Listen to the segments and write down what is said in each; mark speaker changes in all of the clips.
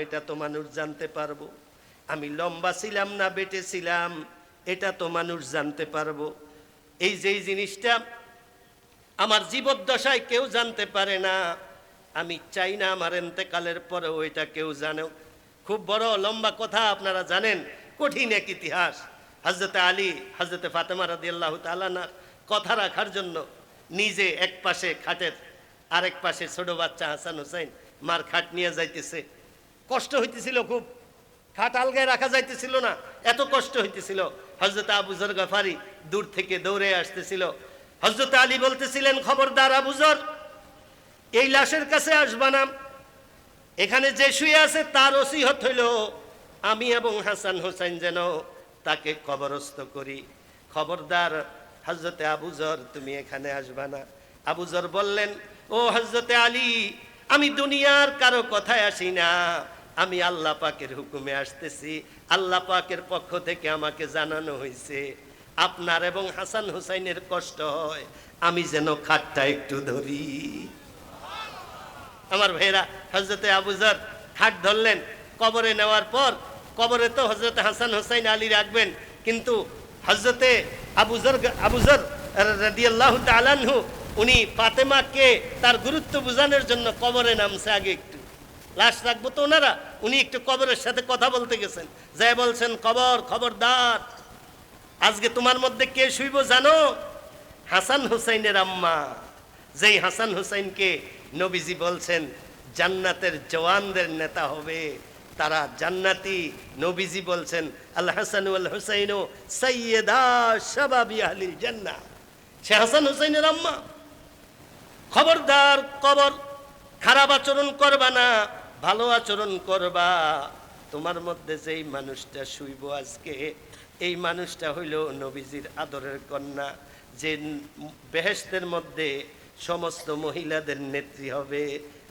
Speaker 1: এটা তো মানুষ জানতে পারবো। আমি লম্বা ছিলাম না বেটে ছিলাম এটা তো মানুষ জানতে পারবো। এই যে জিনিসটা আমার জীবদ্দশায় কেউ জানতে পারে না, আমি চাই না আমার ইন্তেকালের পরেও এটা কেউ জানো। খুব বড় লম্বা কথা, আপনারা জানেন, কঠিন এক ইতিহাস। হযরতে আলী হযরতে ফাতেমা রাদিয়াল্লাহু তাআলা আনহার কথা রাখার জন্য নিজে এক পাশে খাটের আরেক পাশে ছোট বাচ্চা হাসান হুসাইন মার খাট নিয়ে যাইতেছে। কষ্ট হইতেছিল খুব, খাট আলগায় রাখা যাইতেছিল না, এত কষ্ট হইতেছিল। হযরত আবু যর গফারি দূর থেকে দৌড়ে আসতেছিল। হযরত আলী বলতেছিলেন, খবরদার আবু যর, এই লাশের কাছে আসবা না। এখানে যে শুয়ে আছে তার ওসিয়ত হইল আমি এবং হাসান হুসাইন যেন তাকে কবরস্থ করি। খবরদার হযরতে আবু যর, তুমি এখানে আসবা না। আবু যর বললেন, ও হযরতে আলী, আমি দুনিয়ার কারো কথায় আসি না, আমি আল্লাহ পাকের হুকুমে আসতেছি। আল্লাহ পাকের পক্ষ থেকে আমাকে জানানো হয়েছে আপনার এবং হাসান হুসাইনের কষ্ট হয়, আমি যেন খাটটা একটু ধরি। আমার ভাইরা, হযরতে আবু যর খাট ধরলেন। কবরে নেওয়ার পর কবরে তো হযরতে হাসান হুসাইন আলী রাখবেন, কিন্তু হযরতে আবু যর রাদিয়াল্লাহু তাআলা আনহু উনি ফাতেমাকে তার গুরুত্ব বোঝানোর জন্য কবরে নামছে। আগে একটু লাশ রাখবো তো ওনারা, উনি একটু কবরের সাথে কথা বলতে গেছেন, যাই বলছেন, কবর, খবরদার, আজকে তোমার মধ্যে কে শুইব জানো? হাসান হুসাইনের আম্মা। যেই হাসান হুসাইনকে নবীজি বলছেন জান্নাতের জওয়ানদের নেতা হবে, তারা জান্নাতি। নবীজি বলছেন আল হাসান ওয়াল হুসাইন সাইয়্যিদা শাবাবি আহলিল জান্নাহ। সে হাসান হুসাইনের আম্মা। খবরদার, কবর, খারাপ আচরণ করবা না, ভালো আচরণ করবা। তোমার মধ্যে যেই মানুষটা শুইব আজকে, এই মানুষটা হইল নবীজির আদরের কন্যা, যে বেহেশতের মধ্যে সমস্ত মহিলাদের নেত্রী হবে।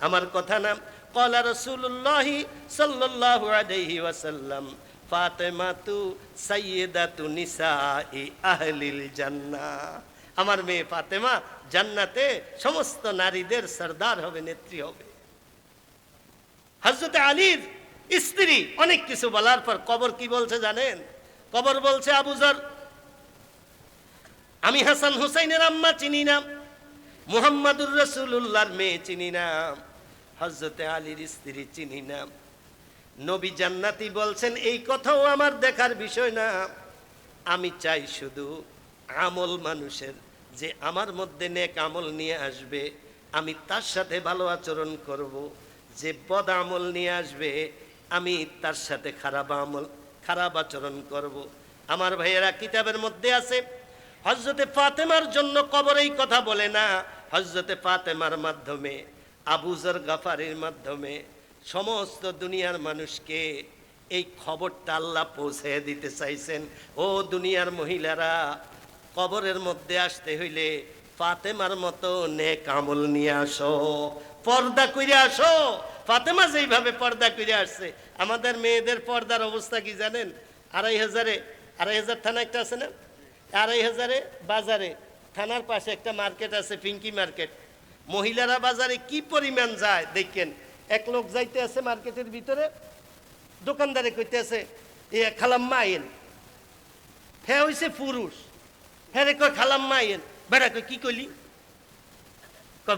Speaker 1: আমার কথা না, ক্বালা রাসূলুল্লাহি সাল্লাল্লাহু আলাইহি ওয়াসাল্লাম ফাতেমাতু সাইয়্যিদাতু নিসাই আহলিল জান্নাহ। আমার মেয়ে ফাতেমা জান্নাতে সমস্ত নারীদের সরদার হবে, নেত্রী হবে। হযরত আলীর স্ত্রী অনেক কিছু বলার পর কবর কি বলছে জানেন? কবর বলছে, আবু যর, আমি হাসান হুসাইনের আম্মা চিনি না, মুহাম্মাদুর রাসূলুল্লাহর মেয়ে চিনি না, হযরতে আলীর স্ত্রী চিনি না। নবী জান্নাতি বলছেন, এই কথাও আমার দেখার বিষয় না। আমি চাই শুধু আমল মানুষের, যে আমার মধ্যে নেক আমল নিয়ে আসবে আমি তার সাথে ভালো আচরণ করব, যে বদ আমল নিয়ে আসবে আমি তার সাথে খারাপ আচরণ করব। আমার ভাইয়েরা, কিতাবের মধ্যে আছে হযরতে ফাতেমার জন্য কবর এই কথা বলে না, হযরতে ফাতেমার মাধ্যমে, আবু যর গফারির মাধ্যমে সমস্ত দুনিয়ার মানুষকে এই খবরটা আল্লাহ পৌঁছে দিতে চাইছেন। ও দুনিয়ার মহিলারা, কবরের মধ্যে আসতে হইলে ফাতেমার মতো নেক আমল নিয়ে আসো, পর্দা করে আসো। ফাতেমা যেইভাবে পর্দা করে আসছে, আমাদের মেয়েদের পর্দার অবস্থা কি জানেন? 2500 থানা একটা আছে না, 2500 বাজারে, থানার পাশে একটা মার্কেট আছে, পিঙ্কি মার্কেট। মহিলারা বাজারে কি পরিমাণ যায় দেখেন। এক লোক যাইতে আছে মার্কেটের ভিতরে, দোকানদারে কইতে আছে, এ খালাম্মা আইন। হ্যাঁ হইছে পুরুষ, হ্যাঁ রে কয় খালাম্মা আইন। বেড়া কই কি কইলি?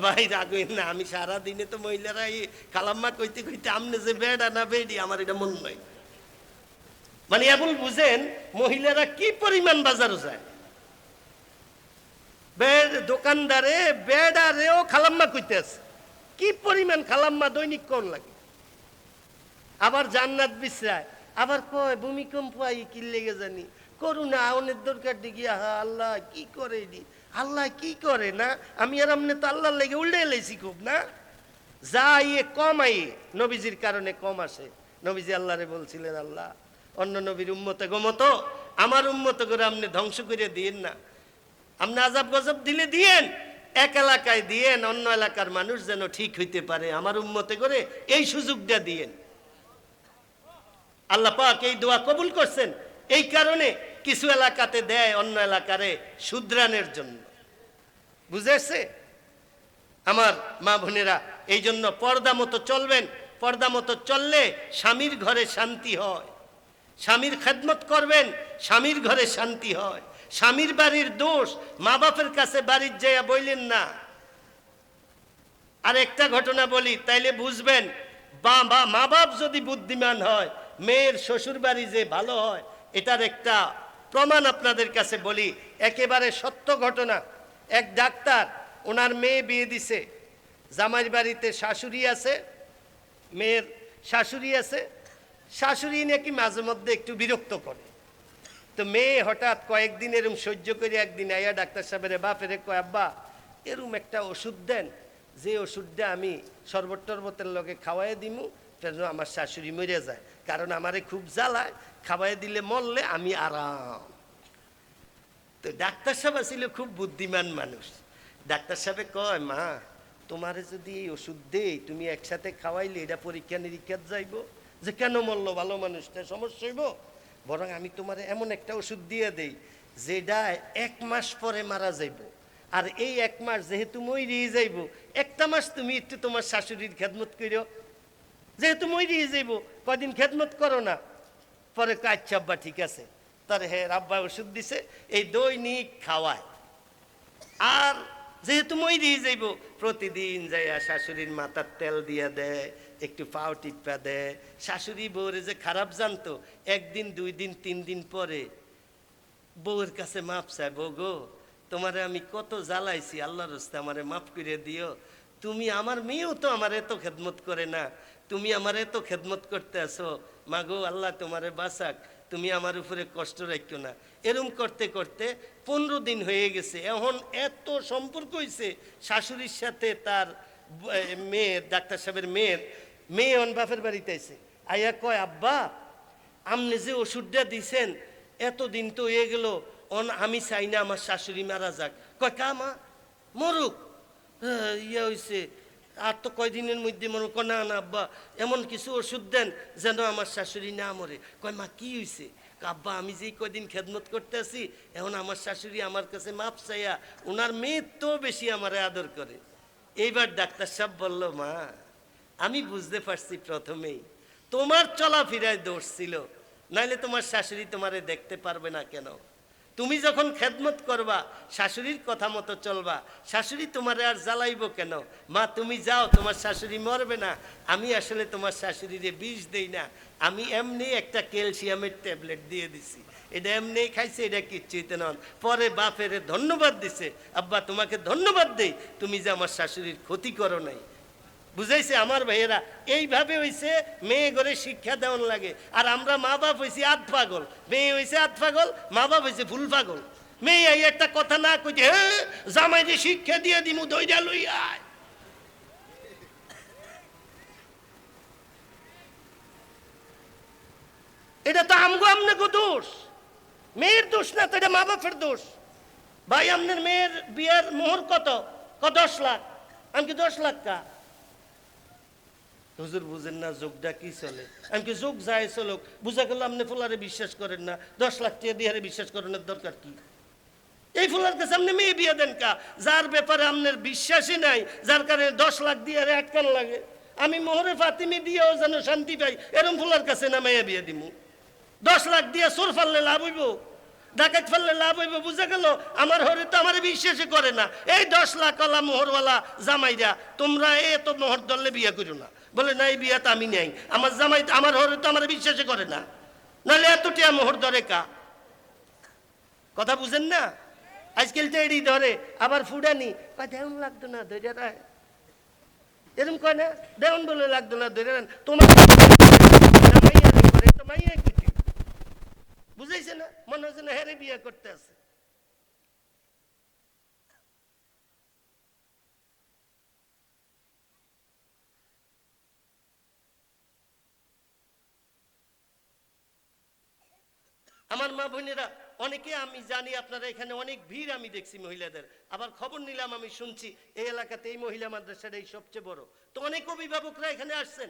Speaker 1: ভাই রাগ না, আমি সারাদিনে তো মহিলারা এই খালাম্মা কইতে কইতে আমনে যে বেড়া না বেডি আমার এটা মন নাই। মানে এখন বুঝেন মহিলারা কি পরিমাণ বাজারে যায়। দোকানদারে বেড়ারেও খালাম্মা কইতে আছে, কি পরিমাণ খালাম্মা দৈনিক কোন লাগে। আবার জান্নাত বিশ্রায়, আবার কয় ভূমিকম্প আই কি লেগে জানি, করুণা আউনের দরকার দিকে, আহা আল্লাহ কি করে দি, আল্লাহ কি করে না, আমি আর আমনে তো আল্লাহর লেগে উল্টে এলাইছি খুব না। যা ইয়ে কম আইয়ে নবীজির কারণে কম আসে। নবীজি আল্লাহরে বলছিলেন, আল্লাহ অন্য নবীর উম্মতে গমতো আমার উম্মত করে আপনি ধ্বংস করে দিয়েন না, আপনি আজাব গজব দিলে দিয়েন, এক এলাকায় দিয়েন, অন্য এলাকার মানুষ যেন ঠিক হইতে পারে, আমার উম্মতে করে এই সুযোগটা দিয়েন। আল্লাহ পাক এই দোয়া কবুল করছেন। এই কারণে কিছু এলাকাতে দেয় অন্য এলাকারে শুধরানোর জন্য, বুঝেছে আমার মা বোনেরা? এই জন্য পর্দা মতো চলবেন। পর্দা মতো চললে স্বামীর ঘরে শান্তি হয়। স্বামীর খেদমত করবেন, স্বামীর ঘরে শান্তি হয়। স্বামীর বাড়ির দোষ মা বাপের কাছে বাড়ির যাইয়া বললেন না। আর একটা ঘটনা বলি, তাইলে বুঝবেন মা বাপ যদি বুদ্ধিমান হয়, মেয়ের শ্বশুর বাড়ি যে ভালো হয়, এটার একটা প্রমাণ আপনাদের কাছে বলি। একেবারে সত্য ঘটনা। এক ডাক্তার, ওনার মেয়ে বিয়ে দিছে। জামাইর বাড়িতে শাশুড়ি আছে, মেয়ের শাশুড়ি আছে। শাশুড়ি নাকি মাঝে মধ্যে একটু বিরক্ত করে। তো মেয়ে হঠাৎ কয়েকদিন এরম সহ্য করে একদিন আইয়া ডাক্তার সাহেবের বাপেরে কয়, আব্বা এরম একটা ওষুধ দেন, যে ওষুধটা আমি শরবত টরবতের লগে খাওয়াই দিমু, যেন আমার শাশুড়ি মরে যায়, কারণ আমারে খুব জ্বালায়, খাওয়াই দিলে মরলে আমি আরাম। তো ডাক্তার সাহেব ছিল খুব বুদ্ধিমান মানুষ। ডাক্তার সাহেব কয়, মা তোমারে যদি এই ওষুধ দেই, তুমি একসাথে খাওয়াইলে এটা পরীক্ষা নিরীক্ষার যাইব যে কেন মরলো, ভালো মানুষটা সমস্যা হইব, বরং আমি তোমারে এমন একটা ওষুধ দিয়ে দেই যেটা 1 মাস পরে মারা যাইব। আর এই 1 মাস যেহেতু মরিয়ে যাইব, একটা মাস তুমি একটু তোমার শাশুড়ির খেদমত করো, যেহেতু মরিয়ে যাইব কদিন খেদমত করো না। পরে আচ্ছা আব্বা ঠিক আছে। তার হে আব্বা ওষুধ দিছে, এই দৈনিক খাওয়ায়। আর যেহেতু মরিয়ে যাইব, প্রতিদিন যাইয়া শাশুড়ির মাথার তেল দিয়া দেয়, একটু পাও টিপা দেয়। শাশুড়ি বউরে যে খারাপ জানতো, 1 দিন 2 দিন 3 দিন পরে বউয়ের কাছে মাপ চায়, বউ গো তোমারে আমি কত জ্বালাইছি, আল্লাহর রাস্তে আমারে মাফ করে দিও। তুমি, আমার মেয়েও তো আমার এত খেদমত করে না, তুমি আমার এত খেদমত করতে আসো, মাগো আল্লাহ তোমারে বাঁচাক, তুমি আমার উপরে কষ্ট রাখো না। এরম করতে করতে 15 দিন হয়ে গেছে। এখন এত সম্পর্ক হয়েছে শাশুড়ির সাথে তার মেয়ের, ডাক্তার সাহেবের মেয়ে অন বাপের বাড়িতে আছে। আইয়া কয়, আব্বা আপনি যে ওষুধটা দিছেন এতদিন তো হয়ে গেল, আমি চাই না আমার শাশুড়ি মারা যাক। কয় কা মা মরুক, ইয়ে হয়েছে আর তো কয়দিনের মধ্যে মরুক। না না আব্বা এমন কিছু ওষুধ দেন যেন আমার শাশুড়ি না মরে। কয় মা কি হয়েছে? আব্বা আমি যে কয়দিন খেদমত করতে আছি, এখন আমার শাশুড়ি আমার কাছে মাপ চাইয়া, ওনার মেয়ে তো বেশি আমারে আদর করে। এইবার ডাক্তার সাহেব বলল, মা আমি বুঝতে পারছি প্রথমেই তোমার চলাফেরায় দোষ ছিল, নাইলে তোমার শাশুড়ি তোমারে দেখতে পারবে না কেন? তুমি যখন খেদমত করবা, শাশুড়ির কথা মতো চলবা, শাশুড়ি তোমারে আর জ্বালাইব কেন? মা তুমি যাও, তোমার শাশুড়ি মরবে না। আমি আসলে তোমার শাশুড়িরে বিষ দেই না, আমি এমনি একটা ক্যালসিয়ামের ট্যাবলেট দিয়ে দিছি, এটা এমনি খাইছে, এটা কিচ্ছুইতে নন। পরে বাপেরে ধন্যবাদ দিছে, আব্বা তোমাকে ধন্যবাদ দেই, তুমি যে আমার শাশুড়ির ক্ষতি করো নাই। বুঝাইছে আমার ভাইয়েরা? এইভাবে হইছে মেয়ে ঘরে শিক্ষা দেওয়ান লাগে। আর আমরা মা বাপ হয়েছি আধ পাগল, মেয়ে হয়েছে আধ পাগল, মা বাপ হয়েছে ফুল পাগল। মেয়ে এই একটা কথা না কইতে, হ্যাঁ জামাই যে শিক্ষা দিয়ে দিমু দইটা লই আয়। এটা তো আমগো আমনেগো দোষ, মেয়ের দোষ না তো, এটা মা বাপের দোষ। ভাই আপনার মেয়ের বিয়ের মোহর কত? 10 লাখ। আমি কি 10 লাখ কা? হুজুর বুঝেন না যোগটা কি চলে? আমি কি যোগ যায় চলুক, বুঝা গেল আপনি ফুলারে বিশ্বাস করেন না, 10 লাখ টাকা দিয়ে বিশ্বাস করানোর দরকার কি? এই ফুলার কাছে আপনি মেয়ে বিয়ে দেন কা? যার ব্যাপারে আপনার বিশ্বাসই নাই, যার কারণে 10 লাখ দিয়ে আটকান লাগে। আমি মোহরে ফাতিমি দিয়েও যেন শান্তি পাই, এরম ফুলার কাছে না মেয়ে বিয়ে দিমু। 10 লাখ দিয়ে চোর ফাললে লাভ হইব, ডাকাত ফাললে লাভ হইব? বুঝা গেল আমার হরে তো আমার বিশ্বাসই করে না। এই 10 লাখ ওয়ালা মোহরওয়ালা জামাইরা, তোমরা এত মোহর ধরলে বিয়ে করো না। বলে না এই বিয়া তো আমি নেই, আমার জামাই আমার হরে তো আমার বিশ্বাসই করে না, নাহলে এতটা মোহর ধরে কা? কথা বুঝেন না? আজকাল তো এড়ি ধরে, আবার ফুডানি কয় দেউন লাগতো না ধরে রায়, এরকম কয় না, দেউন বলে লাগতো না ধরে রান। তোমার বুঝাইছে না? মনে হচ্ছে না হেরে বিয়ে করতে আছে। আমার মা বোনেরা অনেকে, আমি জানি আপনারা এখানে অনেক ভিড় আমি দেখছি মহিলাদের, আবার খবর নিলাম আমি শুনছি এই এলাকাতে এই মহিলা মাদ্রাসাটাই সবচেয়ে বড়। তো অনেক অভিভাবকরা এখানে আসছেন।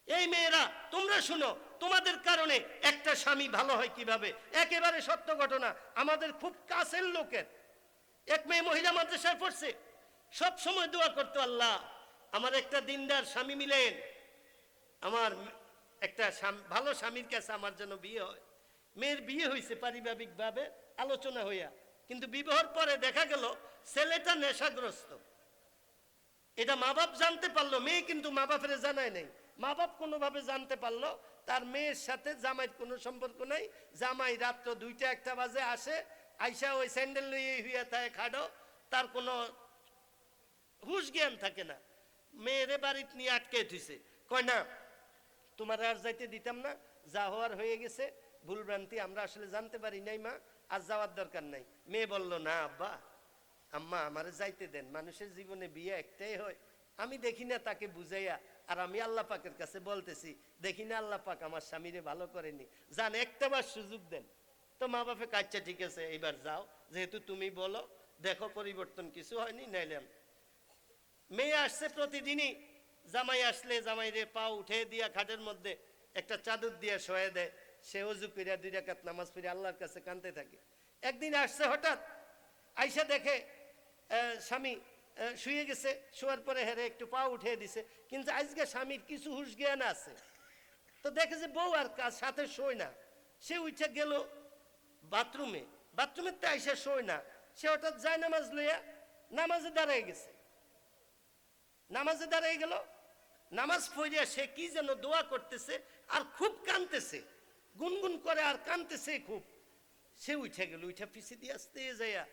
Speaker 1: এই মেয়েরা তোমরা শুনো, তোমাদের কারণে একটা স্বামী ভালো হয় কিভাবে। একেবারে সত্য ঘটনা, আমাদের খুব কাছের লোকের এক মেয়ে মহিলা মাদ্রাসায় পড়ছে, সব সময় দোয়া করতো, আল্লাহ আমার একটা দিনদার স্বামী মিলেন, আমার একটা ভালো স্বামীর কাছে আমার জন্য বিয়ে হয়। মেয়ের বিয়ে হয়েছে পারিবারিকভাবে আলোচনা হইয়া, কিন্তু বিবাহের পরে দেখা গেল ছেলেটা নেশাগ্রস্ত। এটা মা বাপ জানতে পারলো, মেয়ে কিন্তু মা বাপের জানায় নাই। মা বাপ কোনোভাবে জানতে পারলো তার মেয়ের সাথে জামাইয়ের কোনো সম্পর্ক নাই। জামাই রাত্র 2টা-1টা বাজে আসে, আইসা ওই স্যান্ডেল নিয়ে হইয়া থাকে খাড়ো, তার কোনো হুশ জ্ঞান থাকে না। মেয়েরে বাড়িতে নিয়ে আটকে থুইছে, কয় না তোমার আর যাইতে দিতাম না, যা হওয়ার হয়ে গেছে, ভুলভ্রান্তি, আমরা আসলে জানতে পারি নাই মা, আর যাওয়ার দরকার নাই। মেয়ে বলল না আব্বা আম্মা আমারে যাইতে দেন, মানুষের জীবনে বিয়ে একটাই হয়, আমি দেখি না তাকে বুঝাইয়া, আর আমি আল্লাহ পাকের কাছে বলতেছি দেখি না আল্লাহ পাক আমার স্বামীরে ভালো করেনি, জান একটা বার সুযোগ দেন। তো মা বাপে কাচ্চা ঠিক আছে এইবার যাও, যেহেতু তুমি বলো, দেখো পরিবর্তন কিছু হয়নি, নাইলাম। মেয়ে আসছে প্রতিদিনই, জামাই আসলে জামাইরে পা উঠে দিয়া খাটের মধ্যে একটা চাদর দিয়া শোয়ে দেয়, সে ওযু কইরা 2 রাকাত নামাজ পড়ে আল্লাহর কাছে কাঁদতে থাকে। একদিন আসছে হঠাৎ, আইসা দেখে স্বামী শুয়ে গেছে, শোয়ার পরে হেরে একটু পা উঠিয়ে দিছে, কিন্তু আজকে স্বামীর কিছু হুশ জ্ঞান আছে। তো দেখে যে বউ আর কাজ সাথে শোয় না, সে উঠে গেল বাথরুমে, বাথরুমের তো আইসা শোয় না, সে হঠাৎ যায় নামাজ লইয়া নামাজে দাঁড়ায় গেছে। নামাজে দাঁড়ায় গেল, নামাজ পড়িয়া সে কি যেন দোয়া করতেছে আর খুব কাঁদতেছে, গুনগুন করে আর কাঁদতেছে খুব। সে উঠে গেল, উঠে পিছিয়ে দিয়ে আসতে যাইয়া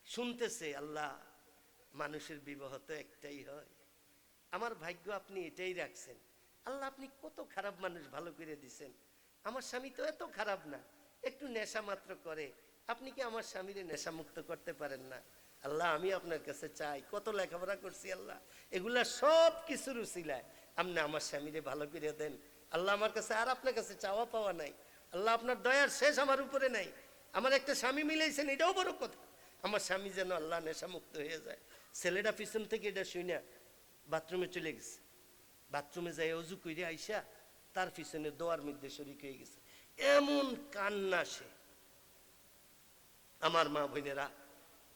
Speaker 1: শুনতেছে, আল্লাহ মানুষের বিবাহ তো একটাই হয়, আমার ভাগ্য আপনি এটাই রাখছেন, আল্লাহ আপনি কত খারাপ মানুষ ভালো করে দিছেন, আমার স্বামী তো এত খারাপ না, একটু নেশা মাত্র করে, আপনি কি আমার স্বামীরে নেশা মুক্ত করতে পারেন না? আল্লাহ আমি আপনার কাছে চাই, কত লেখাপড়া করছি আল্লাহ, এগুলা সব কিছুর উসিলায় আপনি আমার স্বামীরে ভালো করে দেন। আল্লাহ আমার কাছে আর আপনার কাছে চাওয়া পাওয়া নাই, আল্লাহ আপনার দয়ার শেষ আমার উপরে নাই, আমার একটা স্বামী মিলাইছেন, এটাও বড় কথা, আমার স্বামী যেন আল্লাহ নেশা মুক্ত হয়ে যায়। ছেলেটা পিছন থেকে এটা শুনে বাথরুমে চলে গেছে, বাথরুমে যাই অজু করে আইসা তার পিছনে দোয়ার মধ্যে শরীক হয়ে গেছে। এমন কান্না সে, আমার মা বোনেরা,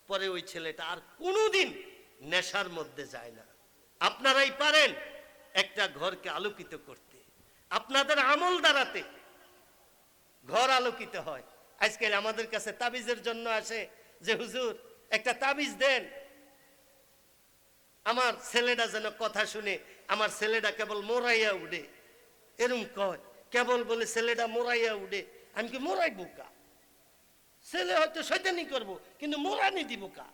Speaker 1: পরে ওই ছেলেটা আর কোনোদিন নেশার মধ্যে যায় না। আপনারাই পারেন একটা ঘরকে আলোকিত করতে, আপনাদের আমল দ্বারাতে ঘর আলোকিত হয়। আজকাল আমাদের কাছে তাবিজের জন্য আসে যে হুজুর একটা তাবিজ দেন, আমার ছেলেটা যেন কথা শুনে, আমার ছেলেটা কেবল মোরাইয়া উঠে, এরম কয়, কেবল বলে ছেলেটা মোরাইয়া উঠে। আমি কি মোরাইবো কা? ছেলে হয়তো শয়তানি করবো, কিন্তু মোরানি দিব কা?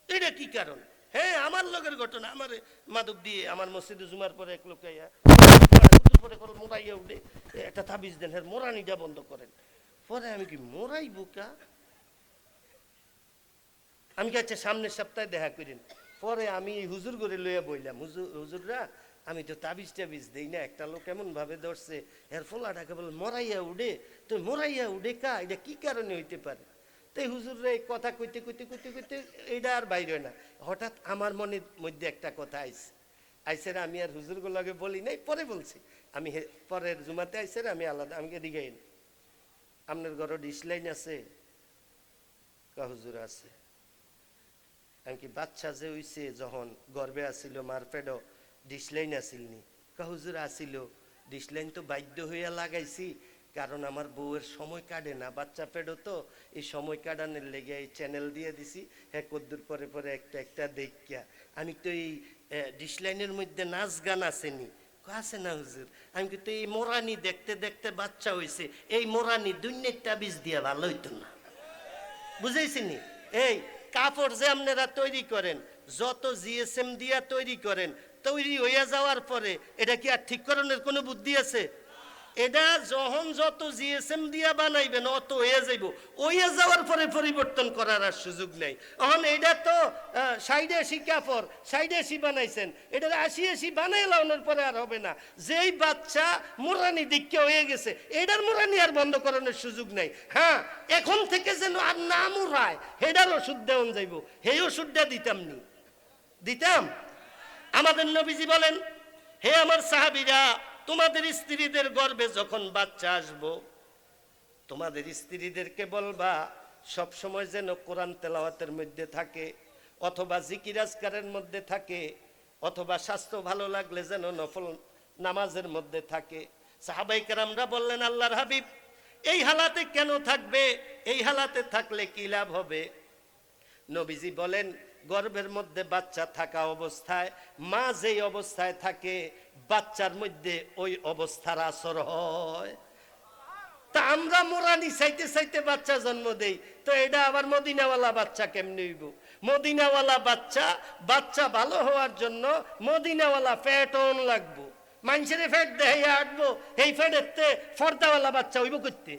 Speaker 1: এটা কি কারণ? হ্যাঁ আমার লোকের ঘটনা, আমার মাদক দিয়ে আমার মসজিদে জুমার পরে এক লোক মোরাইয়া উঠে, একটা তাবিজ দেন, হ্যাঁ মোরানিটা বন্ধ করেন। পরে আমি কি মোরাইবো কা? আমি কি আচ্ছা সামনের সপ্তাহে দেখা করেন। পরে আমি হুজুর করে লইয়া বইলাম, হুজুররা আমি তো তাবিজ টাবিজ দেই না, একটা লোক এমন ভাবে ধরছে, এর ফোলাটাকে বল মরাইয়া উঠে, তো মরাইয়া উঠে কা, এটা কি কারণে হইতে পারে? তো হুজুররা এই কথা কইতে কইতে কইতে কইতে এইটা আর বাইরে না, হঠাৎ আমার মনের মধ্যে একটা কথা আইছে, আইসেরা আমি আর হুজুর গুলোকে বলি নাই, পরে বলছি, আমি পরের জুমাতে আইসেরা আমি আলাদা, আমাকে দিঘাই আপনার ঘরে ডিশ লাইন আছে? হুজুর আছে। আমি কি বাচ্চা যে হইছে যখন গর্বে আসিল মার পেডো ডিশ লাইন আসিলনি? হুজুর আসিল, ডিশ লাইন তো বাধ্য হইয়া লাগাইছি, কারণ আমার বউয়ের সময় কাটে না, বাচ্চা পেডো তো, এই সময় কাটানোর লেগে এই চ্যানেল দিয়ে দিছি, হ্যাঁ কদ্দুর পরে পরে একটা একটা দেখিয়া। আমি তো এই ডিশ লাইনের মধ্যে নাচ গান আসেনি? আছে না হুজুর। আমি কিন্তু এই মোরানি দেখতে দেখতে বাচ্চা হইছে, এই মোরানি দুনিয়ার তাবিজ দিয়া ভালো হইতো না, বুঝাইছিনি? এই কাপড় যে আপনারা তৈরি করেন, যত জিএসএম দিয়া তৈরি করেন, তৈরি হইয়া যাওয়ার পরে এটা কি আর ঠিক করানোর কোনো বুদ্ধি আছে? এটা যখন যত জিএসএম দিয়া বানাইবেন অত হয়ে যাইব, হইয়া যাওয়ার পরে পরিবর্তন করার আর সুযোগ নেই। এখন এটা তো 60-80 কাপড় 60-80 বানাইছেন, এটা 80-80 বানাই লাউনের পরে আর হবে না। যেই বাচ্চা মোরানি দীক্ষা হয়ে গেছে, এটার মোরানি আর বন্ধ করানোর সুযোগ নেই। হ্যাঁ এখন থেকে যেন আর না মোরায়, হেডার ওষুধ দেওয়া যাইব, সেই ওষুধটা দিতাম নি, দিতাম। আমাদের নবীজি বলেন, হে আমার সাহাবীরা, তোমাদের স্ত্রীদের গর্ভে যখন বাচ্চা আসবো, তোমাদের স্ত্রীদেরকে বলবা সব সময় যেন কোরআন তেলাওয়াতের মধ্যে থাকে, অথবা জিকির আজকারের মধ্যে থাকে, অথবা স্বাস্থ্য ভালো লাগলে যেন নফল নামাজের মধ্যে থাকে। সাহাবায়ে কেরামরা বললেন, আল্লাহর হাবিব এই হালাতে কেন থাকবে? এই হালাতে থাকলে কি লাভ হবে? নবীজি বলেন, গর্ভের মধ্যে বাচ্চা থাকা অবস্থায় মা যেই অবস্থায় থাকে বাচ্চার মধ্যে ওই অবস্থার আসর হয়। তা আমরা মোরানি চাইতে চাইতে বাচ্চা জন্ম দেই, তো এটা আবার মদিনাওয়ালা বাচ্চা কেমনে হইব? মদিনাওয়ালা বাচ্চা, বাচ্চা ভালো হওয়ার জন্য মদিনাওয়ালা ফ্যাট অন লাগবো। মানুষের ফ্যাট দেখাইয়া আটবো, এই ফ্যাটের ফর্দাওয়ালা বাচ্চা হইব করতে।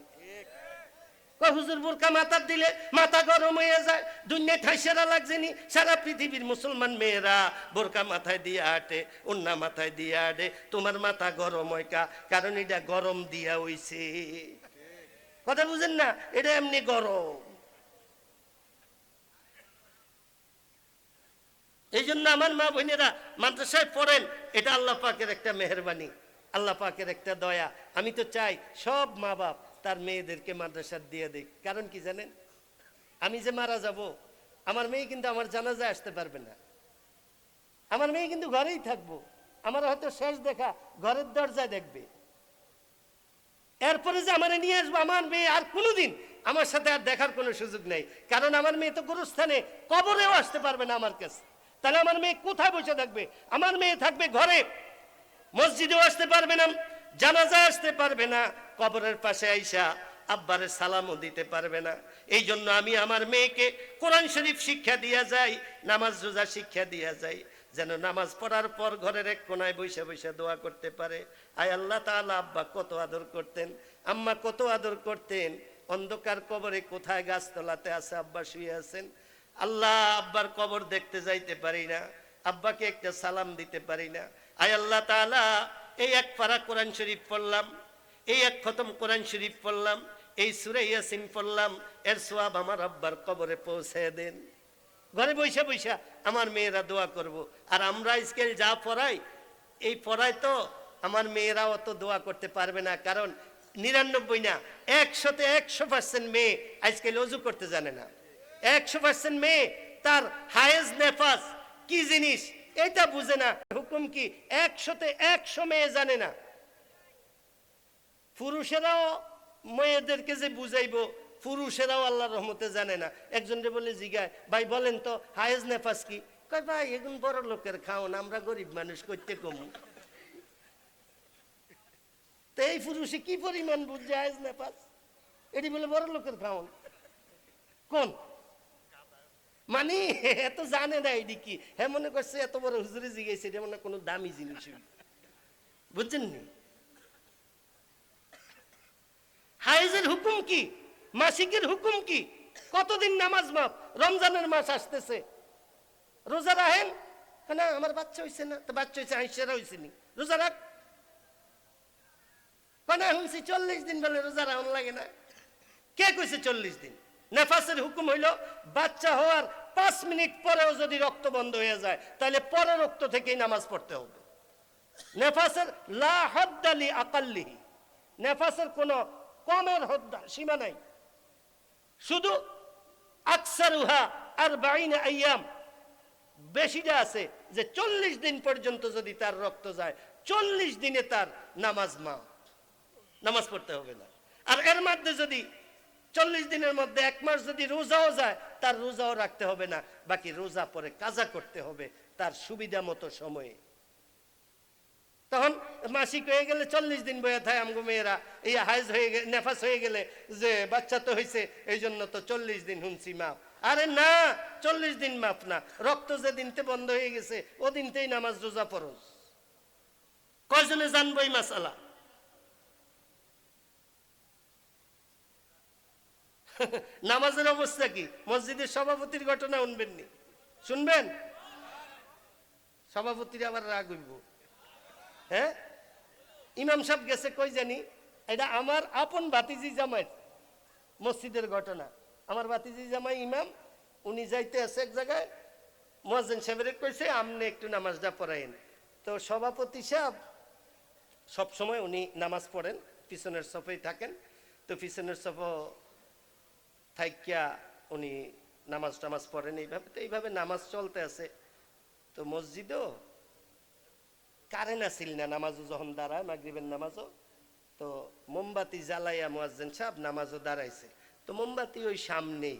Speaker 1: হুজুর বোরকা মাথার দিলে মাথা গরম হয়ে যায়, দুনিয়া ঠাইসেরা লাগছে নি? সারা পৃথিবীর মুসলমান মেয়েরা বোরকা মাথায় দিয়ে হাঁটে, ওন্না মাথায় দিয়ে হাঁটে, তোমার মাথা গরম হয় কা? কারণ এটা গরম দিয়া হইছে। কথা বুঝেন না? এটা এমনি গরম। এই জন্য আমার মা বোনেরা মাদ্রাসায় পড়েন, এটা আল্লাহ পাকের একটা মেহেরবানি, আল্লাহ পাকের একটা দয়া। আমি তো চাই সব মা বাপ তার মেয়েদেরকে মাদ্রাসা দিয়ে দেয়। কারণ কি জানেন? আমি যে মারা যাব, আমার মেয়ে কিন্তু আমার জানাজায় আসতে পারবে না। আমার মেয়ে কিন্তু ঘরেই থাকবো, আমার হয়তো শেষ দেখা ঘরের দরজায় দেখবে। এরপরে যে আমার নিয়ে আসবো, আমার মেয়ে আর কোনোদিন আমার সাথে আর দেখার কোনো সুযোগ নেই। কারণ আমার মেয়ে তো গোরস্থানে, কবরেও আসতে পারবে না আমার কাছে। তাহলে আমার মেয়ে কোথায় বসে থাকবে? আমার মেয়ে থাকবে ঘরে, মসজিদেও আসতে পারবে না, জানাজায় আসতে পারবে না, কবরের পাশে আইসা আব্বারে সালামও দিতে পারবে না। এই জন্য আমি আমার মেয়েকে কোরআন শরীফ শিক্ষা দিয়া যাই, নামাজ রোজা শিক্ষা দিয়া যাই, যেন নামাজ পড়ার পর ঘরের এক কোনায় বসে বসে দোয়া করতে পারে। আয় আল্লাহ তাআলা, আব্বা কত আদর করতেন, আম্মা কত আদর করতেন, অন্ধকার কবরে কোথায় গাছতলাতে আছে আব্বা শুয়ে আছেন। আল্লাহ, আব্বার কবর দেখতে যাইতে পারি না, আব্বাকে একটা সালাম দিতে পারি না। আয় আল্লাহ তাআলা, এই এক পারা কোরআন শরীফ পড়লাম, এই এক খতম কোরআন শরীফ পড়লাম, এই সূরা ইয়াসিন পড়লাম, এর সওয়াব আমার আব্বার কবরে পৌঁছে দেন। ঘরে বৈশা বৈশা আমার মেয়েরা দোয়া করব। আর আমরা আজকাল যা পড়াই, এই পড়াই তো আমার মেয়েরা অত দোয়া করতে পারবে না। কারণ 99 না, 100-তে 100% মেয়ে আজকাল ওযু করতে জানে না। 100% মেয়ে তার হায়েজ নেফাস কি জিনিস এটা বুঝে না, হুকুম কি 100-তে 100 মেয়ে জানে না। পুরুষেরাও মেয়েদেরকে যে বুঝাইবো, পুরুষেরাও আল্লাহর রহমতে জানে না। একজনকে বলে জিগায়, ভাই বলেন তো হায়েজ নেফাস কি? কয় ভাই এখন বড় লোকের খাওন, আমরা গরিব মানুষ করতে কম। তো এই পুরুষে কি পরিমাণ বুঝছে হায়েজ নেফাস? এটি বলে বড় লোকের খাওন কোন? মানে এত জানে না এটি কি। হ্যাঁ, মনে করছে এত বড় হুজুরে জিগাইছে, এটা মনে কোনো দামি জিনিস, বুঝছেন নি? হায়েজের হুকুম কি, মাসিকের হুকুম কি, কতদিন নামাজ মাপ? রমজানের মাস আসতেছে, রোজা রাখেন না? আমার বাচ্চা হইছে না, তো বাচ্চা হইছে আইসেরা হইছে নি, রোজা রাখ না শুনছি 40 দিন বলে রোজা রাখুন লাগে না। কে কইছে 40 দিন? নেফাসের হুকুম হইল বাচ্চা হওয়ার 5 মিনিট পরেও যদি রক্ত বন্ধ হয়ে যায় তাহলে পরে রক্ত থেকেই নামাজ পড়তে হবে। নেফাসের লা হাদ্দা লি আকাল্লিহি, নেফাসের কোনো কমের হদ্দা সীমা নাই, শুধু আকসারুহা 40 আইয়াম, বেশিটা আছে যে 40 দিন পর্যন্ত যদি তার রক্ত যায় 40 দিনে তার নামাজ মাফ, নামাজ পড়তে হবে না। আর এর মধ্যে যদি 40 দিনের মধ্যে 1 মাস যদি রোজাও যায় তার রোজাও রাখতে হবে না, বাকি রোজা পরে কাজা করতে হবে তার সুবিধা মতো সময়ে। তখন মাসিক হয়ে গেলে 40 দিন বয়ে থাকে আমগো মেয়েরা, এই হাইজ হয়ে গেলে, নেফাস হয়ে গেলে যে বাচ্চা তো হয়েছে এই জন্য তো 40 দিন হুনছি মাপ। আরে না, 40 দিন মাপ না, রক্ত যে দিনতে বন্ধ হয়ে গেছে ও দিনতেই নামাজ রোজা ফরজ। কয়জনে জানবো এই মাসালা? নামাজের অবস্থা কি? মসজিদের সভাপতির ঘটনা শুনবেননি? শুনবেন? সভাপতির আবার রাগ হইব। হ্যাঁ, ইমাম সাহেব গেছে কই জানি, এটা আমার আপন ভাতিজি জামাই মসজিদের ঘটনা। আমার ভাতিজি জামাই ইমাম, উনি যাইতে আছে এক জায়গায়, মুয়াজ্জিন সাহেবের কইছে আমনে একটু নামাজটা পড়াইন। তো সভাপতি সাহেব সব সময় উনি নামাজ পড়েন, পিছনের সফেই থাকেন। তো পিছনের সফ থাইকিয়া উনি নামাজ টামাজ পড়েন এইভাবে। তো এইভাবে নামাজ চলতে আছে। তো মসজিদও কারেন্ট আসিল না নামাজও যখন দাঁড়ায় মাগরিবের নামাজও, তো মোমবাতি জ্বালাইয়া মুয়াজ্জিন সাহেব নামাজও দাঁড়াইছে, তো মোমবাতি ওই সামনেই,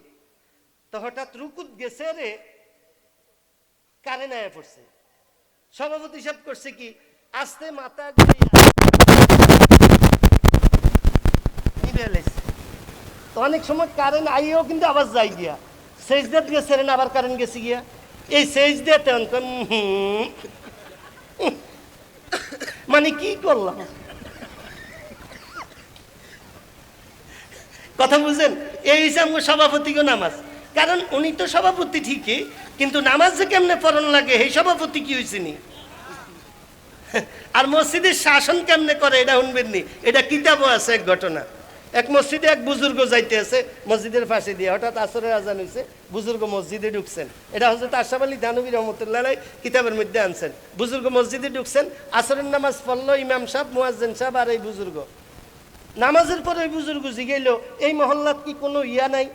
Speaker 1: তো হঠাৎ রুকুত গেছে রে, কারেন্ট আয়া পড়ছে। সভাপতি সাহেব করছে কি, আস্তে মাথা তো অনেক সময় কারেন্ট আইও কিন্তু আবার যাই গিয়া, সেজদাত গেছে রে, আবার কারেন্ট গেছে গিয়া, এই সেজদাতে মানে কি করলাম, কথা বুঝেন? এই হিসাব সভাপতিকে নামাজ, কারণ উনি তো সভাপতি ঠিকই, কিন্তু নামাজ যে কেমনে পড়ন লাগে এই সভাপতি কি হয়েছে নি? আর মসজিদের শাসন কেমনে করে এটা শুনবেন নি, এটা কিতাবও আছে। এক ঘটনা, এক মসজিদে এক বুজুর্গ যাইতে আছে মসজিদের পাশে দিয়ে, হঠাৎ আসরের আজান হয়েছে, বুজুর্গ মসজিদে ঢুকছেন। এটা হজরত আশরাফ আলী থানভী রহমতুল্লাহ আলাইহি কিতাবের মধ্যে আনছেন। বুজুর্গ মসজিদে ঢুকছেন, আসরের নামাজ পড়লো ইমাম সাহেব, মুয়াজ্জিন সাহেব আর এই বুজুর্গ। নামাজের পরে ওই বুজুর্গ জিগাইল, এই মহল্লাত কি কোনো ইয়া নাই,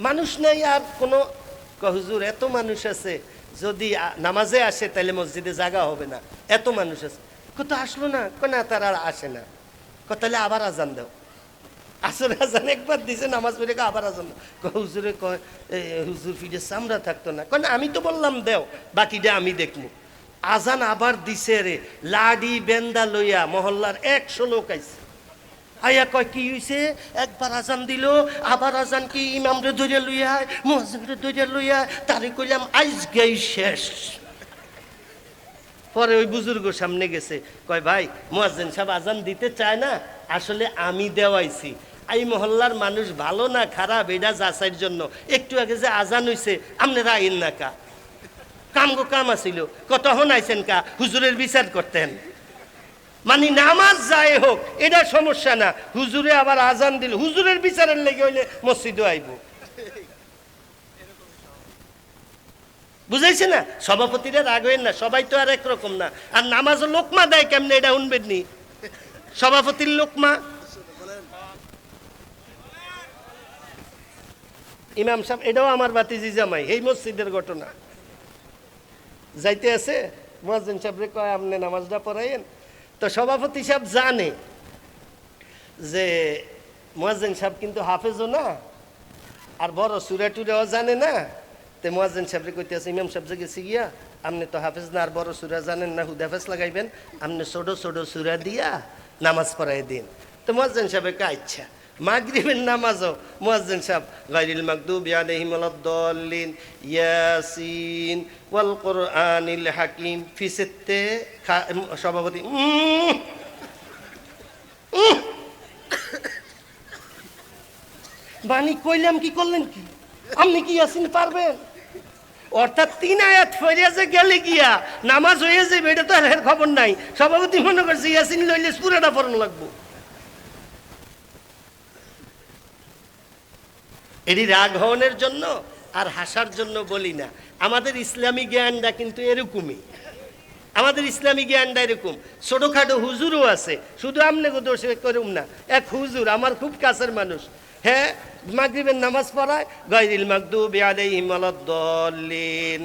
Speaker 1: মানুষ নাই আর কোনো? হুজুর এত মানুষ আছে, যদি নামাজে আসে তাহলে মসজিদে জায়গা হবে না, এত মানুষ আছে। কত আসলো না, না তারা আসে না, তাহলে আবার আজান দাও। আসলে আজান একবার দিছে, নামাজ পড়ে আবার আজান দাও। হুজুরে কয় হুজুর ফিরে চামড়া থাকতো না, কেন আমি তো বললাম দেও, বাকিটা আমি দেখবো। আজান আবার দিছে রে, লাডি বেন্দা লইয়া মহল্লার 100 লোক আইছে। আয়া কয় কি হইছে, একবার আজান দিল, আবার আজান কি ইমামরে ধরে লইয়া মুয়াজ্জিনরে ধরে লইয়া, তারে কইলাম আজকেই শেষ। পরে ওই বুজুর্গ সামনে গেছে, কয় ভাই মুয়াজ্জিন সাহেব আজান দিতে চায় না, আসলে আমি দেওয়াইছি, এই মহল্লার মানুষ ভালো না খারাপ এটা যাচাইয়ের জন্য, একটু আগে যে আজান হইছে আপনারা আইন না কা, কামগো কাম আসিল, কতক্ষণ আইছেন কা, হুজুরের বিচার করতেন। মানে নামাজ যায় হোক এটা সমস্যা না, হুজুরে আবার আজান দিল, হুজুরের বিচারের লেগে হইলে মসজিদে আইব। বুঝাইছে না? সভাপতিরা রাগ হইন না, সবাই তো আর একরকম না। আর নামাজও লোকমা দেয় কেমনে এটা শুনবেন নি, সভাপতির লোকমা। ইমাম সাহেব, এটাও আমার বাতিজি জামাই, এই মসজিদের ঘটনা। যাইতে আছে মুয়াজ্জিন সাহেবরে কয় আপনি নামাজটা পড়াইয়েন, তো সভাপতি সাহেব জানে যে মুয়াজ্জিন সাহেব কিন্তু হাফেজও না আর বড় সূরা টুরাও জানে না, তে মুয়াজ্জিন সাহেবরে কইতে আছে ইমাম সাহেব যে গেছি গিয়া, আপনি তো হাফেজ না আর বড় সূরা জানেন না, হুদাফেজ লাগাইবেন, আপনি ছোট ছোট সূরা দিয়া নামাজ পড়াই দিন। তো মুয়াজ্জিন সাহেবের কা ইচ্ছা, মাগরিবের নামাজও মুয়াজ্জিন সাহেব গায়রিল মাগদুবি আলাইহিম ওয়ালাদ-দাল্লিন ইয়াসিন ওয়াল কুরআনিল হাকিম ফি সিত্তে, সভাপতি বানি কইলাম কি করলেন কি, আপনি কি ইয়াসিন পারবেন? অর্থাৎ 3 আয়াত পড়িয়া যে গেলে গিয়া নামাজ হয়ে যাবে এটা তো আর খবর নাই। সভাপতি মনে করছে ইয়াসিন লইলে পুরোটা পড়ন লাগবো। এটি রাগ হওয়ার জন্য আর হাসার জন্য বলি না, আমাদের ইসলামী জ্ঞানটা কিন্তু এরকমই। আমাদের ইসলামী জ্ঞানটা এরকম। ছোটখাটো হুজুরও আছে, শুধু আমনে দোষে করুম না। এক হুজুর আমার খুব কাছের মানুষ, হ্যাঁ মাগরিবের নামাজ পড়ায় গায়রিল মাগদুবি আলাইহিম ওয়ালাদ-দাল্লিন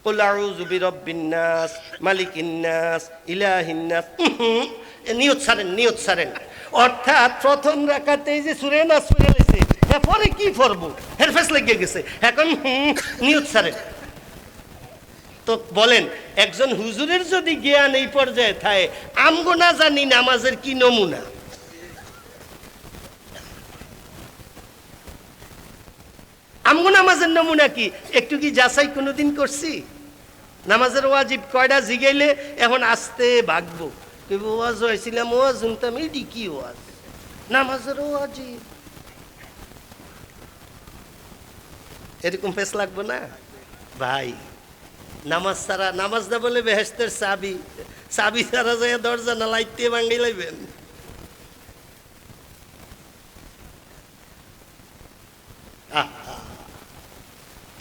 Speaker 1: কুল আউযু বিরাব্বিন নাস মালিকিন নাস ইলাহিন নাস। নিয়ত ছাড়েন। অর্থাৎ প্রথম রাকাতেই যে সূরা নাস পড়ে গেছে, পরে কি পড়বো হেরফেস লেগে গেছে, এখন নিয়ত ছাড়েন। তো বলেন একজন হুজুরের যদি জ্ঞান এই পর্যায়ে থাকে, আমগো না জানি নামাজের কি নমুনা। আমগো নামাজের নমুনা কি একটু কি যাচাই কোনোদিন করছি? নামাজের ওয়াজিব কয়টা জিগাইলে এখন আস্তে ভাগবো, ওয়াজ হয়েছিলাম, ওয়াজ শুনতাম, এটি কি ওয়াজ? নামাজের ওয়াজিব এরকম ফেস লাগবো না ভাই। নামাজ ছাড়া, নামাজ না বলে বেহেশতের চাবি ছাড়া যায় দরজা না লাইতে ভাঙ্গি লাইবেন।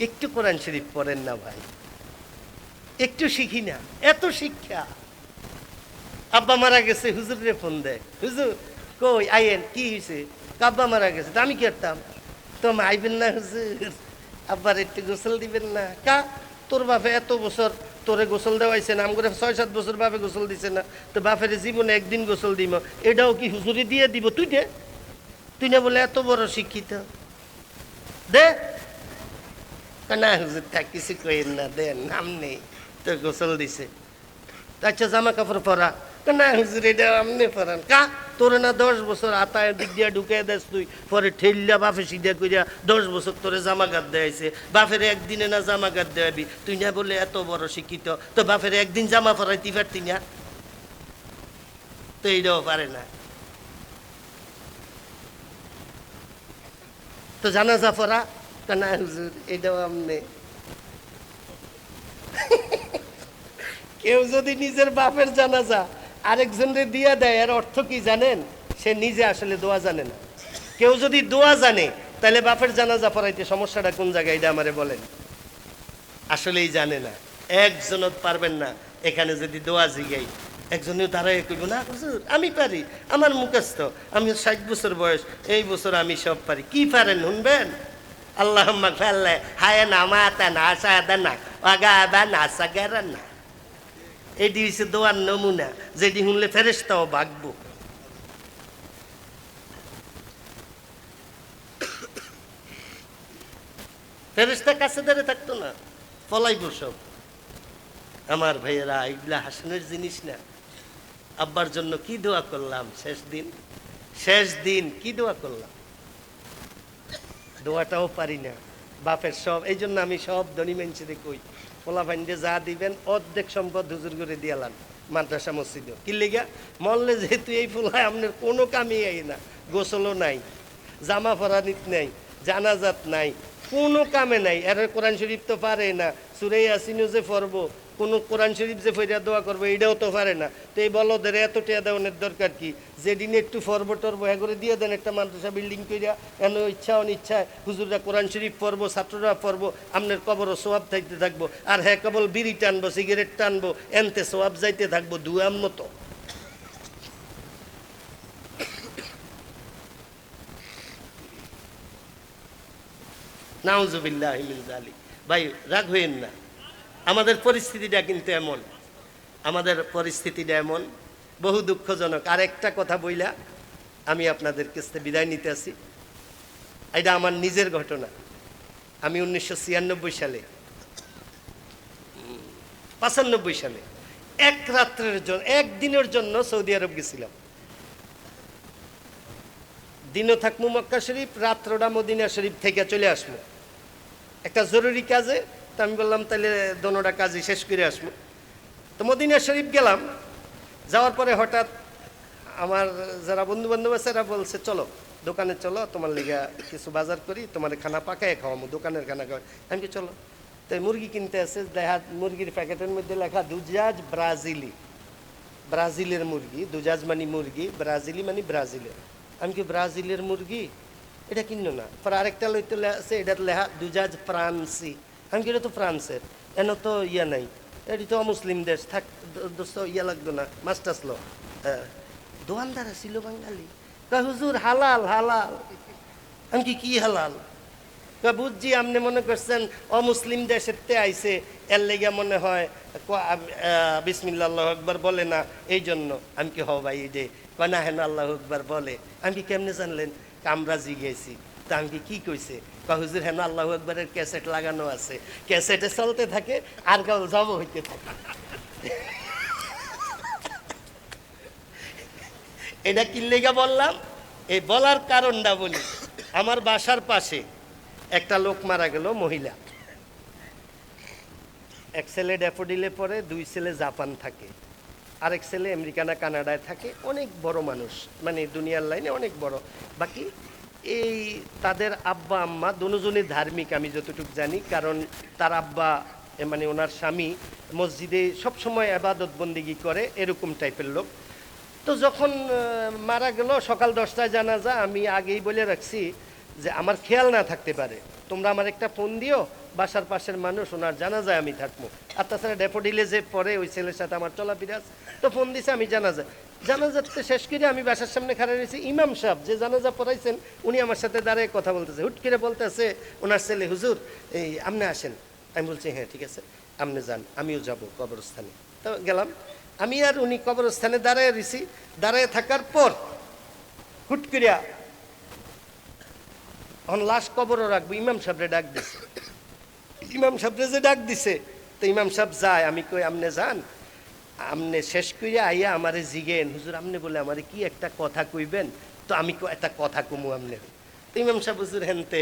Speaker 1: একটু কোরআন শরীফ পড়েন না ভাই, একটু শিখি না, এত শিক্ষা। আব্বা মারা গেছে, হুজুরে ফোন দেয়, হুজুর কই আইয়েন, কি হয়েছে? আব্বা মারা গেছে। আমি কি করতাম? তো আইবেন না হুজুর, আব্বার একটু গোসল দিবেন না? কা তোর বাপে এত বছর তোরে গোসল দেওয়াইছে না, আম করে 6-7 বছর বাপে গোসল দিছে না, তো বাপের জীবনে একদিন গোসল দিব, এটাও কি হুজুরি দিয়ে দিব? তুই দে, তুই না বলে এত বড় শিক্ষিত, দে না হুজুর থাক কিছু কইেন না, দেন নাম নেই তো গোসল দিছে। আচ্ছা জামা কাপড় পরা, না হুজুর এটা আমনে পরান কা, তোরে না 10 বছর আতায় দিক দিয়া ঢুকে দেস, তুই পরে ঠেললা বাপে সিধা কইরা 10 বছর তোরে জামা গাদ দেয়াইছে, বাপের একদিনে না জামা গাদ দেয়াবি, তুই না বলে এত বড় শিক্ষিত, তো বাপের একদিন জামা পরাইতে পারতি না? তো এইটাও পারে না। তো জানাজা পড়া, না হুজুর এটাও আমনে। কেউ যদি নিজের বাপের জানাজা আরেকজনরে দিয়া দেয়, এর অর্থ কি জানেন? সে নিজে আসলে দোয়া জানে না। কেউ যদি দোয়া জানে তাহলে বাপের জানাজা পড়াইতে সমস্যাটা কোন জায়গায়, এটা আমারে বলেন। আসলেই জানে না, একজনও পারবেন না। এখানে যদি দোয়া জিগাই, একজনেও দাঁড়ায় কইব না হুজুর আমি পারি, আমার মুখস্থ, আমি 60 বছর বয়স, এই বছর আমি সব পারি। কি পারেন শুনবেন? আল্লাহুম্মা ফাল্লা হায়ানা মাতানা আসাদানা ওয়াগাবানা সাগারানা। এটি হচ্ছে দোয়ার নমুনা, যেটি শুনলে ফেরেশতাও ভাগবো। ফেরেশতা কাছে ধরে থাকতো না, পলাইব সব। আমার ভাইয়েরা, এগুলা হাসানের জিনিস না। আব্বার জন্য কি দোয়া করলাম শেষ দিন কি দোয়া করলাম, দোয়াটাও পারি না। বাপের সব, এই জন্য আমি সব ধনী মানুষের কই, পোলা ভাইন্ডে যা দিবেন অর্ধেক সম্পদ হুজুর করে দিয়ালাম মাদ্রাসা মসজিদে। কি লিগা? মরলে যেহেতু এই ফুলায় আপনার কোনো কামই আই না, গোসলও নাই, জামা পরানিত নাই, জানাজাত নাই, কোনো কামে নাই। এর কোরআন শরীফ তো পারে না, সূরা ইয়াসিনও যে পড়বো, কোনো কোরআন শরীফ যে ফইরা দোয়া করবো এটাও তো পারে না। তো এই বলদের এত টিয়া দেওয়ানের দরকার কি? যেদিন একটু ফরবো টরবো হ্যাঁ করে দিয়ে দেন একটা মাদ্রাসা বিল্ডিং কইরা, এন ইচ্ছা অনিচ্ছায় হুজুররা কোরআন শরীফ পড়বো, ছাত্ররা পড়বো, আপনার কবরও সোয়াব থাকতে থাকবো। আর হ্যাঁ কেবল বিড়ি টানবো, সিগারেট টানবো, এনতে সোয়াব যাইতে থাকবো দুয়াম মতো। নাউজুবিল্লাহি মিন যালিক। ভাই রাগ হইেন না, আমাদের পরিস্থিতিটা কিন্তু এমন, বহু দুঃখজনক। আর একটা কথা বইলা আমি আপনাদের কাছে বিদায় নিতে আসি। এটা আমার নিজের ঘটনা। আমি 1996 সালে 95 সালে এক রাত্রের জন্য, একদিনের জন্য সৌদি আরব গেছিলাম। দিনও থাকবো মক্কা শরীফ, রাত্রটা মদিনা শরীফ থেকে চলে আসবো একটা জরুরি কাজে। তো আমি বললাম তাহলে দোনোটা কাজই শেষ করে আসবো। তো মদিনা শরীফ গেলাম, যাওয়ার পরে হঠাৎ আমার যারা বন্ধু বান্ধব আছে এরা বলছে চলো দোকানে চলো, তোমার লিগা কিছু বাজার করি, তোমার খানা পাকায় খাওয়াবো, দোকানের খানা খাওয়াই। আমি কি চলো। তাই মুরগি কিনতে আসে, দেখা মুরগির প্যাকেটের মধ্যে লেখা দুজাজ ব্রাজিলি, ব্রাজিলের মুরগি, দুজাজ মানে মুরগি, ব্রাজিলি মানে ব্রাজিলের। আমি কি ব্রাজিলের মুরগি এটা কিনো না। পরে আরেকটা লইতে আছে, এটার লেখা দুজাজ ফ্রান্সি। আমি কি এটা তো ফ্রান্সের, এন তো ইয়া নাই, এটি তো অমুসলিম দেশ, থাক দোস্ত ইয়া লাগতো না, মাস্টার্স লো। দোকানদার ছিল বাঙালি, হুজুর হালাল হালাল। আমি কি হালাল? বুঝছি আপনি মনে করছেন অমুসলিম দেশের তে আইসে, এর লেগে মনে হয় বিসমিল্লাহ আল্লাহু আকবার বলে না, এই জন্য। আমি কি হ ভাই এই যে না হেন আল্লাহু আকবার বলে। আমি কি কেমনে জানলেন? আমরা জিগেছি। তা আমি কি কইছে? হুজুর হেন আল্লাহু আকবারের ক্যাসেট লাগানো আছে, ক্যাসেটে চলতে থাকে আর গাল জব হইতে থাকে। এটা কি লেগে বললাম? এই বলার কারণটা বলি। আমার বাসার পাশে একটা লোক মারা গেল, মহিলা। এক ছেলে ড্যাফোডিলে পড়ে, 2 ছেলে জাপান থাকে, আরেক ছেলে আমেরিকা না কানাডায় থাকে। অনেক বড় মানুষ, মানে দুনিয়ার লাইনে অনেক বড়। বাকি এই তাদের আব্বা আম্মা দুজনই ধার্মিক আমি যতটুকু জানি, কারণ তার আব্বা মানে ওনার স্বামী মসজিদে সবসময় ইবাদত বন্দেগি করে, এরকম টাইপের লোক। তো যখন মারা গেল সকাল 10টায় জানাজা, আমি আগেই বলে রাখছি যে আমার খেয়াল না থাকতে পারে, তোমরা আমার একটা ফোন দিও, বাসার পাশের মানুষ, ওনার জানাজায় আমি থাকবো। আর তাছাড়া ড্যাফোডিলে যে পরে ওই ছেলের সাথে আমার চলাফেরা আছে, তো ফোন দিছে। আমি জানাজাতে শেষ করে আমি বাসার সামনে খাড়া রয়েছি। ইমাম সাহেব যে জানাজা পড়াইছেন উনি আমার সাথে দাঁড়িয়ে কথা বলতেছে, হুট করে বলতেছে ওনার ছেলে, হুজুর এই আপনি আসেন। আমি বলছি হ্যাঁ ঠিক আছে। আপনি যান, আমিও যাব কবরস্থানে। তো গেলাম, আমি আর উনি কবরস্থানে দাঁড়ায় রয়েছি। দাঁড়ায় থাকার পর হুট করিয়া লাশ কবরও রাখবো, ইমাম সাহেবরে ডাক দিছে। ইমাম সাহেবরে যে ডাক দিছে, তো ইমাম সাহেব যায়। আমি কই আপনি যান, আপনি শেষ করিয়া আইয়া আমারে জিগেন, হুজুর আপনি বলে আমারে কি একটা কথা কইবেন, তো আমি একটা কথা কমু আপনি। তো ইমাম সাহেব হুজুর হেনতে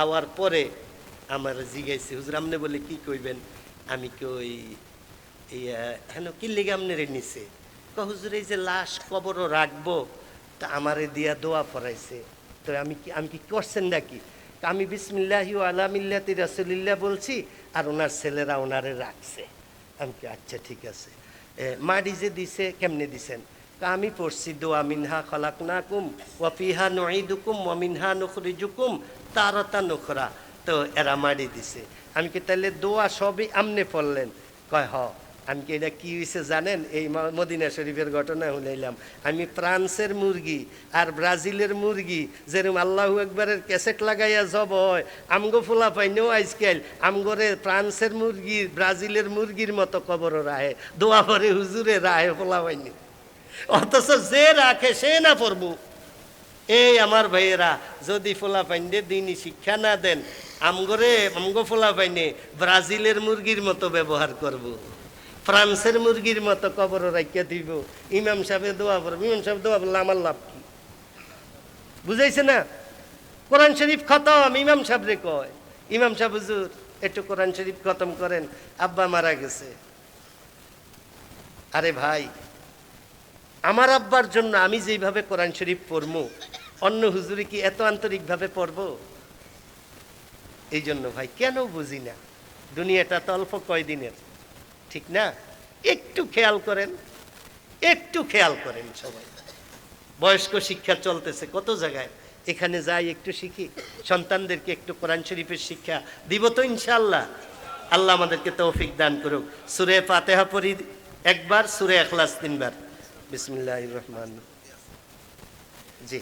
Speaker 1: আওয়ার পরে আমার জিগাইছে, হুজুর আপনি বলে কি কইবেন। আমি কই হেন কি লেগে আপনার নিছে। হুজুর এই যে লাশ কবরও রাখবো, তা আমারে দিয়া দোয়া পড়াইছে, তো আমি কি করছেন নাকি। আমি বিসমিল্লাহি আলা মিল্লাতি রাসূলিল্লাহ বলছি, আর ওনার ছেলেরা ওনারে রাখছে। আমি কি আচ্ছা ঠিক আছে। মাটি যে দিছে কেমনে দিছেন। আমি পড়ছি দোয়া মিনহা খলাকনাকুম ওয়া ফিহা নুঈদুকুম ওয়া মিনহা নুখরিজুকুম তারাতান উখরা। তো এরা মাটি দিছে। আমি কি তাহলে দোয়া সবই আমনে পড়লেন। কয় হ। আমি কি এটা কি হয়েছে জানেন, এই মদিনা শরীফের ঘটনা শুনাইলাম। আমি ফ্রান্সের মুরগি আর ব্রাজিলের মুরগি যেরকম আল্লাহু একবারের ক্যাসেট লাগাইয়া জব হয়, আমগো ফোলা পাইনেও আজকাল আমগরে ফ্রান্সের মুরগি ব্রাজিলের মুরগির মতো কবরও রাহে, দোয়া পরে হুজুরে রাহে ফোলা পাইনি। অথচ যে রাখে সে না পড়বো। এই আমার ভাইয়েরা, যদি ফোলা পাইনে দিনই শিক্ষা না দেন, আমগো ফোলা পাইনে ব্রাজিলের মুরগির মতো ব্যবহার করব, ফ্রান্সের মুরগির মতো কবর রাখিয়া দিব। ইমাম সাহেব দোয়া পড়ব, ইমাম সাহেব দোয়া বললে আমার লাভ কি? বুঝাইছে না? কোরআন শরীফ খতম, ইমাম সাহেব রে কয়, ইমাম সাহেব হুজুর একটু কোরআন শরীফ খতম করেন, আব্বা মারা গেছে। আরে ভাই, আমার আব্বার জন্য আমি যেইভাবে কোরআন শরীফ পড়বো, অন্য হুজুরে কি এত আন্তরিকভাবে পড়বো? এই জন্য ভাই কেন বুঝি না, দুনিয়াটা তো অল্প কয়দিনের, ঠিক না? একটু খেয়াল করেন, একটু খেয়াল করেন সবাই। বয়স্ক শিক্ষা চলতেছে কত জায়গায়, এখানে যাই একটু শিখি, সন্তানদেরকে একটু কোরআন শরীফের শিক্ষা দিব তো ইনশাআল্লাহ। আল্লাহ আমাদেরকে তৌফিক দান করুক। সূরা ফাতিহা পড়ি একবার, সূরা ইখলাস 3 বার। বিসমিল্লাহির রহমানির জি।